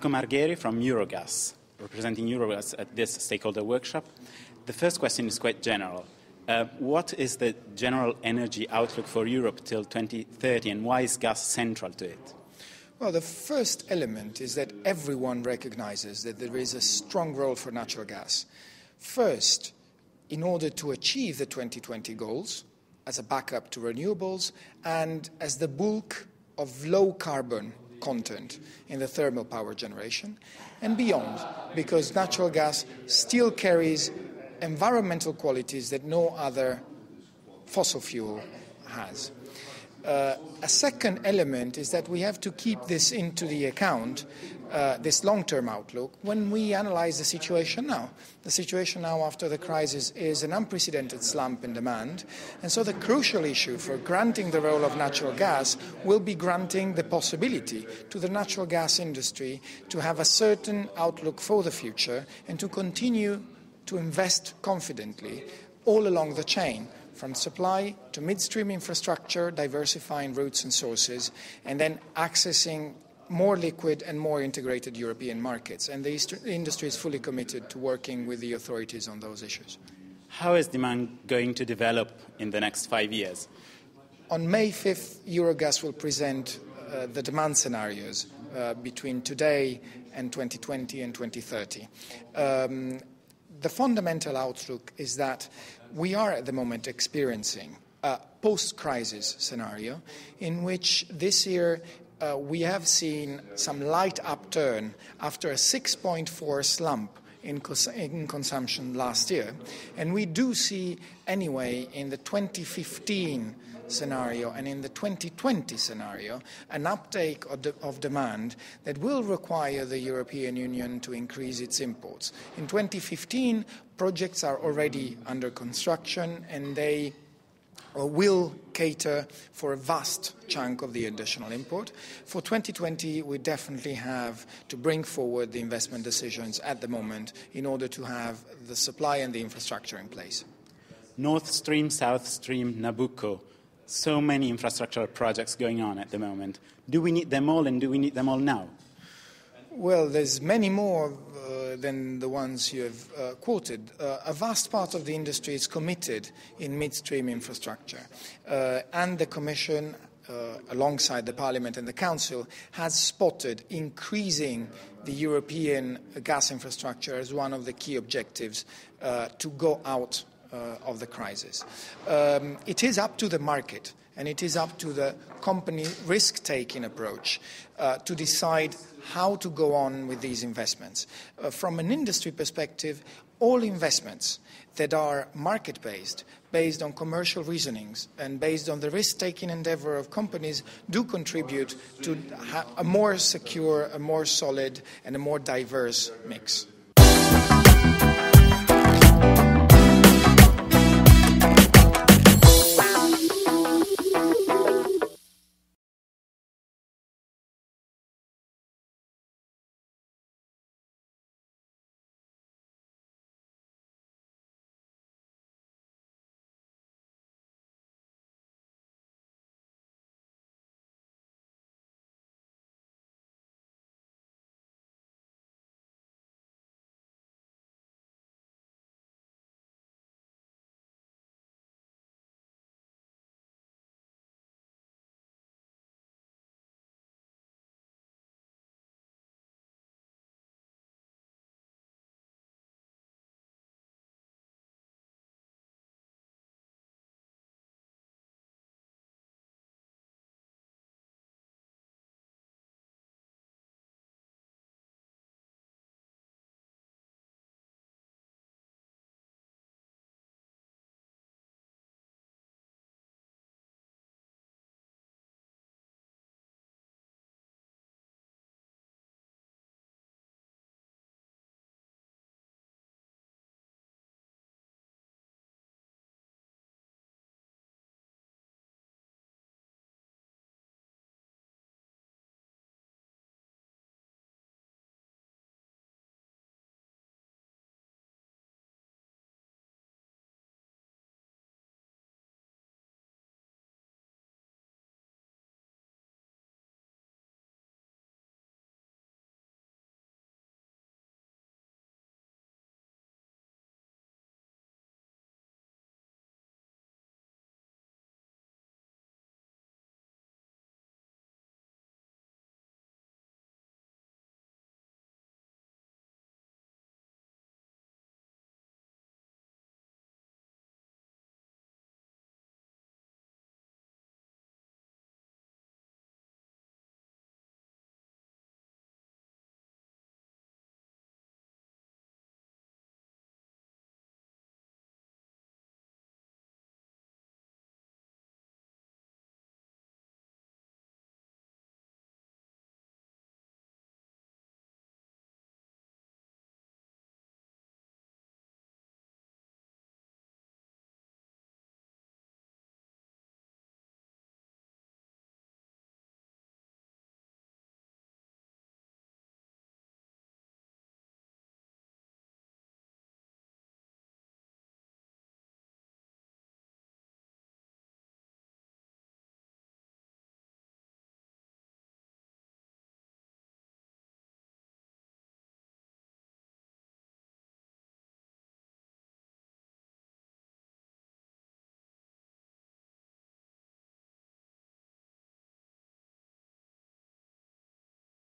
Marco Margheri from Eurogas, representing Eurogas at this stakeholder workshop. The first question is quite general. What is the general energy outlook for Europe till 2030, and why is gas central to it? Well, the first element is that everyone recognizes that there is a strong role for natural gas. First, in order to achieve the 2020 goals, as a backup to renewables, and as the bulk of low-carbon content in the thermal power generation, and beyond, because natural gas still carries environmental qualities that no other fossil fuel has. A second element is that we have to keep this into the account, this long-term outlook, when we analyze the situation now. The situation now after the crisis is an unprecedented slump in demand, and so the crucial issue for granting the role of natural gas will be granting the possibility to the natural gas industry to have a certain outlook for the future and to continue to invest confidently all along the chain, from supply to midstream infrastructure, diversifying routes and sources, and then accessing more liquid and more integrated European markets. And the industry is fully committed to working with the authorities on those issues. How is demand going to develop in the next 5 years? On May 5th, Eurogas will present the demand scenarios between today and 2020 and 2030. The fundamental outlook is that we are at the moment experiencing a post-crisis scenario in which this year we have seen some light upturn after a 6.4 slump in consumption last year. And we do see anyway in the 2015 scenario and in the 2020 scenario an uptake of demand that will require the European Union to increase its imports. In 2015, projects are already under construction and they will cater for a vast chunk of the additional import. For 2020, we definitely have to bring forward the investment decisions at the moment in order to have the supply and the infrastructure in place. North Stream, South Stream, Nabucco. So many infrastructural projects going on at the moment. Do we need them all, and do we need them all now? Well, there's many more than the ones you have quoted. A vast part of the industry is committed in midstream infrastructure, and the Commission, alongside the Parliament and the Council, has spotted increasing the European gas infrastructure as one of the key objectives to go out of the crisis. It is up to the market and it is up to the company risk-taking approach to decide how to go on with these investments. From an industry perspective, all investments that are market-based, based on commercial reasonings and based on the risk-taking endeavour of companies do contribute to a more secure, a more solid and a more diverse mix.